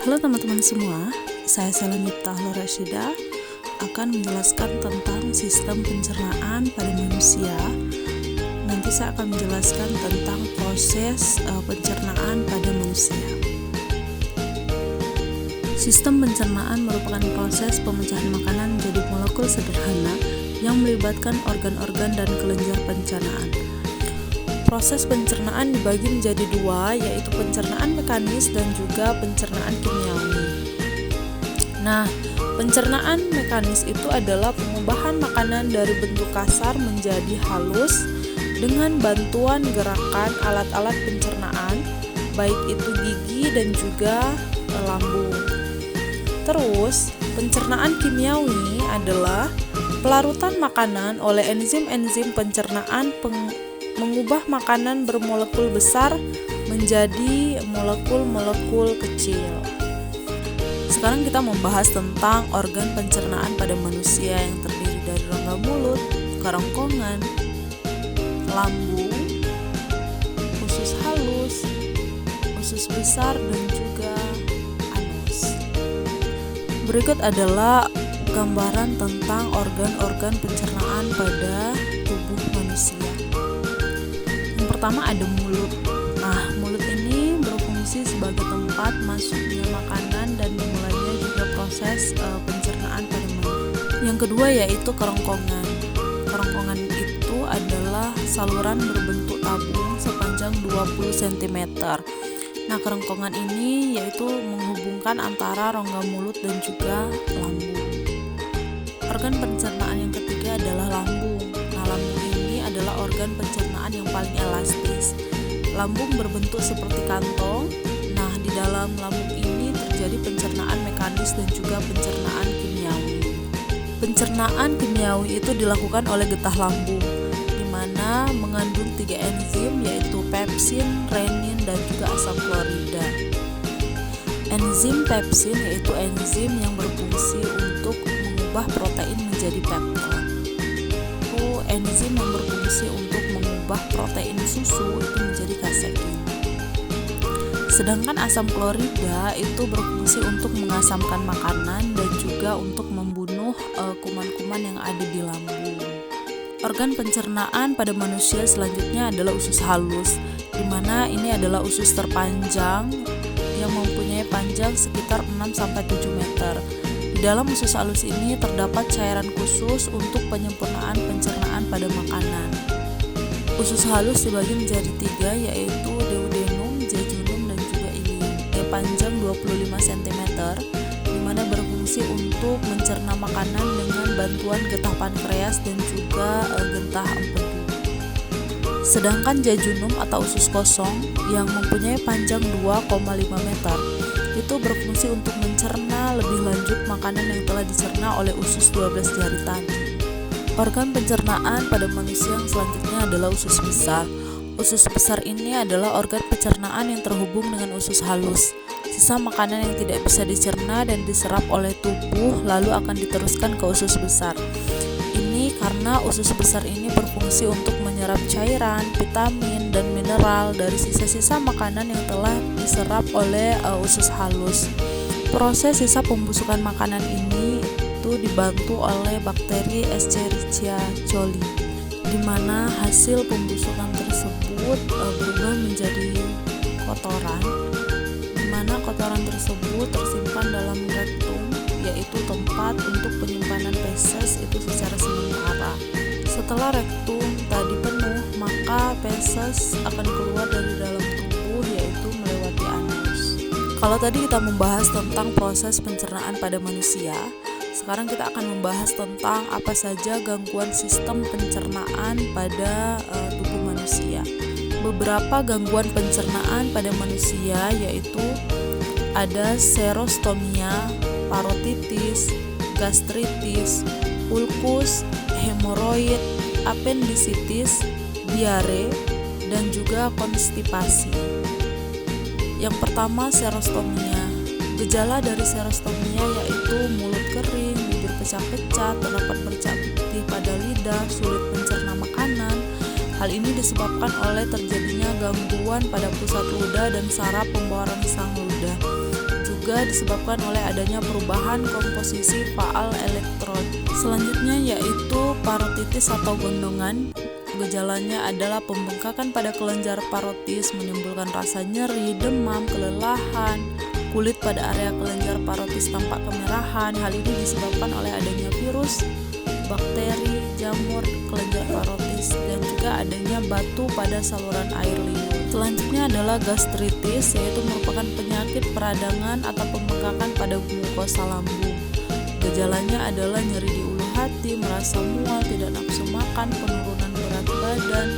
Halo teman-teman semua, saya Selanipta Rashida akan menjelaskan tentang sistem pencernaan pada manusia. Nanti saya akan menjelaskan tentang proses pencernaan pada manusia. Sistem pencernaan merupakan proses pemecahan makanan menjadi molekul sederhana yang melibatkan organ-organ dan kelenjar pencernaan. Proses pencernaan dibagi menjadi dua, yaitu pencernaan mekanis dan juga pencernaan kimiawi. Nah, pencernaan mekanis itu adalah pengubahan makanan dari bentuk kasar menjadi halus dengan bantuan gerakan alat-alat pencernaan, baik itu gigi dan juga lambung. Terus, pencernaan kimiawi adalah pelarutan makanan oleh enzim-enzim pencernaan mengubah makanan bermolekul besar menjadi molekul-molekul kecil. Sekarang kita membahas tentang organ pencernaan pada manusia yang terdiri dari rongga mulut, kerongkongan, lambung, usus halus, usus besar, dan juga anus. Berikut adalah gambaran tentang organ-organ pencernaan pada tubuh manusia. Yang pertama ada mulut. Nah, mulut ini berfungsi sebagai tempat masuknya makanan dan dimulainya juga proses pencernaan pada mulut. Yang kedua yaitu kerongkongan. Kerongkongan itu adalah saluran berbentuk tabung sepanjang 20 cm. Nah, kerongkongan ini yaitu menghubungkan antara rongga mulut dan juga lambung. Organ pencernaan yang ketiga adalah lambung. Nah, lambung ini adalah organ pencernaan yang paling elastis. Lambung berbentuk seperti kantong. Nah, di dalam lambung ini terjadi pencernaan mekanis dan juga pencernaan kimiawi. Pencernaan kimiawi itu dilakukan oleh getah lambung, di mana mengandung 3 enzim yaitu pepsin, renin, dan juga asam klorida. Enzim pepsin yaitu enzim yang berfungsi untuk mengubah protein menjadi peptid. Enzim yang berfungsi untuk mengubah protein susu itu menjadi kasein. Sedangkan asam klorida itu berfungsi untuk mengasamkan makanan dan juga untuk membunuh kuman-kuman yang ada di lambung. Organ pencernaan pada manusia selanjutnya adalah usus halus, di mana ini adalah usus terpanjang yang mempunyai panjang sekitar 6-7 meter. Di dalam usus halus ini terdapat cairan khusus untuk penyempurnaan pencernaan pada makanan. Usus halus dibagi menjadi 3, yaitu duodenum, jejunum, dan juga ileum. Panjang 25 cm, di mana berfungsi untuk mencerna makanan dengan bantuan getah pankreas dan juga getah empedu. Sedangkan jejunum atau usus kosong yang mempunyai panjang 2,5 meter itu berfungsi untuk mencerna lebih lanjut makanan yang telah dicerna oleh usus 12 jari tadi. Organ pencernaan pada manusia yang selanjutnya adalah usus besar. Usus besar ini adalah organ pencernaan yang terhubung dengan usus halus. Sisa makanan yang tidak bisa dicerna dan diserap oleh tubuh lalu akan diteruskan ke usus besar. Ini karena usus besar ini berfungsi untuk menyerap cairan, vitamin, dan mineral dari sisa-sisa makanan yang telah diserap oleh usus halus. Proses sisa pembusukan makanan ini itu dibantu oleh bakteri Escherichia coli, di mana hasil pembusukan tersebut berubah menjadi kotoran, di mana kotoran tersebut tersimpan dalam rektum, yaitu tempat untuk penyimpanan feses itu secara sementara. Setelah rektum tadi penuh, maka feses akan keluar dari dalam tubuh, yaitu melewati anus. Kalau tadi kita membahas tentang proses pencernaan pada manusia, sekarang kita akan membahas tentang apa saja gangguan sistem pencernaan pada tubuh manusia. Beberapa gangguan pencernaan pada manusia yaitu ada serostomia, parotitis, gastritis, ulkus, hemoroid, apendisitis, diare, dan juga konstipasi. Yang pertama, serostomia. Gejala dari serostomia yaitu mulut kering, bibir pecah-pecah, terdapat bercak putih pada lidah, sulit mencerna makanan. Hal ini disebabkan oleh terjadinya gangguan pada pusat ludah dan saraf pembawaan sang ludah. juga disebabkan oleh adanya perubahan komposisi faal elektron. Selanjutnya yaitu parotitis atau gondongan. Gejalanya adalah pembengkakan pada kelenjar parotis, menimbulkan rasa nyeri, demam, kelelahan. Kulit pada area kelenjar parotis tampak kemerahan. Hal ini disebabkan oleh adanya virus, bakteri, jamur kelenjar parotis, dan juga adanya batu pada saluran air liur. Selanjutnya adalah gastritis, yaitu merupakan penyakit peradangan atau pembengkakan pada mukosa lambung. Gejalanya adalah nyeri di ulu hati, merasa mual, tidak nafsu makan, penurunan berat badan,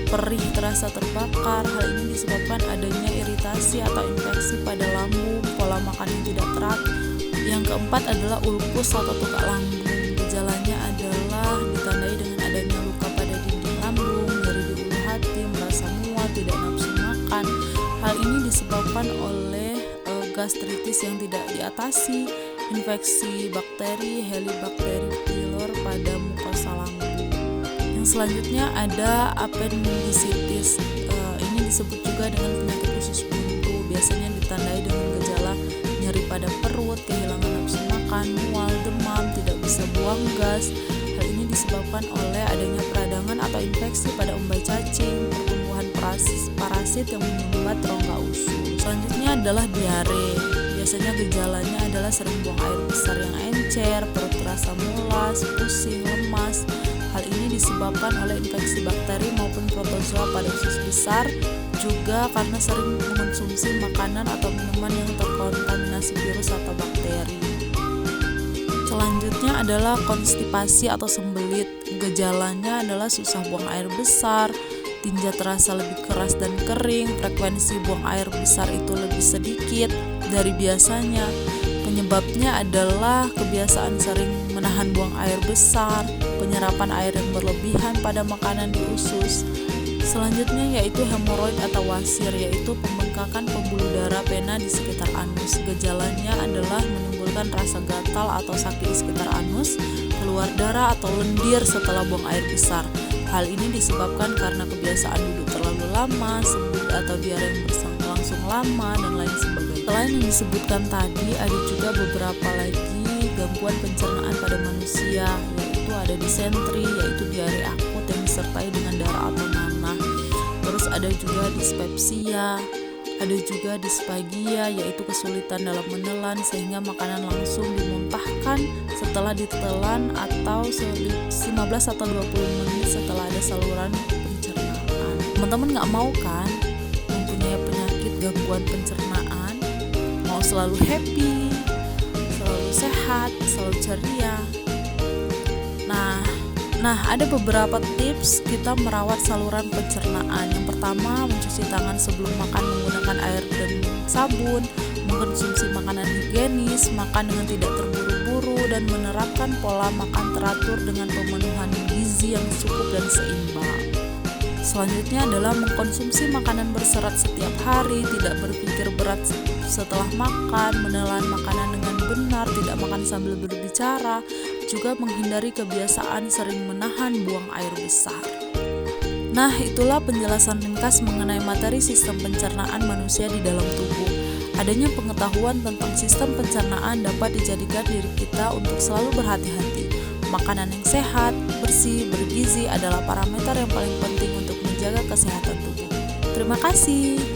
perih terasa terbakar. Hal ini disebabkan adanya iritasi atau infeksi pada lambung, pola makan yang tidak teratur. Yang keempat adalah ulkus atau tukak lambung. Gejalanya adalah ditandai dengan adanya luka pada dinding lambung, nyeri di ulu hati, merasa mual, tidak nafsu makan. Hal ini disebabkan oleh gastritis yang tidak diatasi, infeksi bakteri Helicobacter pylori pada mukosa lambung. Yang selanjutnya ada appendicitis. Ini disebut juga dengan penyakit usus buntu. Biasanya ditandai dengan gejala nyeri pada perut, kehilangan nafsu makan, mual, demam, tidak bisa buang gas. Hal ini disebabkan oleh adanya peradangan atau infeksi pada umbai cacing, pertumbuhan parasit yang menyumbat rongga usus. Selanjutnya adalah diare. Biasanya gejalanya adalah sering buang air besar yang encer, perut terasa mulas, pusing, lemas. Hal ini disebabkan oleh infeksi bakteri maupun protozoa pada usus besar, juga karena sering mengonsumsi makanan atau minuman yang terkontaminasi virus atau bakteri. Selanjutnya adalah konstipasi atau sembelit. Gejalanya adalah susah buang air besar, tinja terasa lebih keras dan kering, frekuensi buang air besar itu lebih sedikit dari biasanya. Penyebabnya adalah kebiasaan sering menahan buang air besar, penyerapan air yang berlebihan pada makanan di usus. Selanjutnya yaitu hemoroid atau wasir, yaitu pembengkakan pembuluh darah vena di sekitar anus. Gejalanya adalah menimbulkan rasa gatal atau sakit di sekitar anus, keluar darah atau lendir setelah buang air besar. Hal ini disebabkan karena kebiasaan duduk terlalu lama, sembuh atau diare yang berlangsung lama, dan lain sebagainya. Selain yang disebutkan tadi, ada juga beberapa lagi gangguan pencernaan pada manusia, yaitu ada disentri, yaitu diare akut yang disertai dengan darah atau nanah. Terus ada juga dispepsia, ada juga disfagia, yaitu kesulitan dalam menelan sehingga makanan langsung dimuntahkan setelah ditelan atau 15 atau 20 menit setelah ada saluran pencernaan. Teman-teman gak mau kan mempunyai penyakit gangguan pencernaan? Mau selalu happy, selalu sehat, selalu ceria? Nah, ada beberapa tips kita merawat saluran pencernaan. Yang pertama, mencuci tangan sebelum makan menggunakan air dan sabun, mengkonsumsi makanan higienis, makan dengan tidak terburu-buru, dan menerapkan pola makan teratur dengan pemenuhan gizi yang cukup dan seimbang. Selanjutnya adalah mengkonsumsi makanan berserat setiap hari, tidak berpikir berat setelah makan, menelan makanan dengan benar, tidak makan sambil berbicara, juga menghindari kebiasaan sering menahan buang air besar. Nah, itulah penjelasan ringkas mengenai materi sistem pencernaan manusia di dalam tubuh. Adanya pengetahuan tentang sistem pencernaan dapat dijadikan diri kita untuk selalu berhati-hati. Makanan yang sehat, bersih, bergizi adalah parameter yang paling penting untuk menjaga kesehatan tubuh. Terima kasih.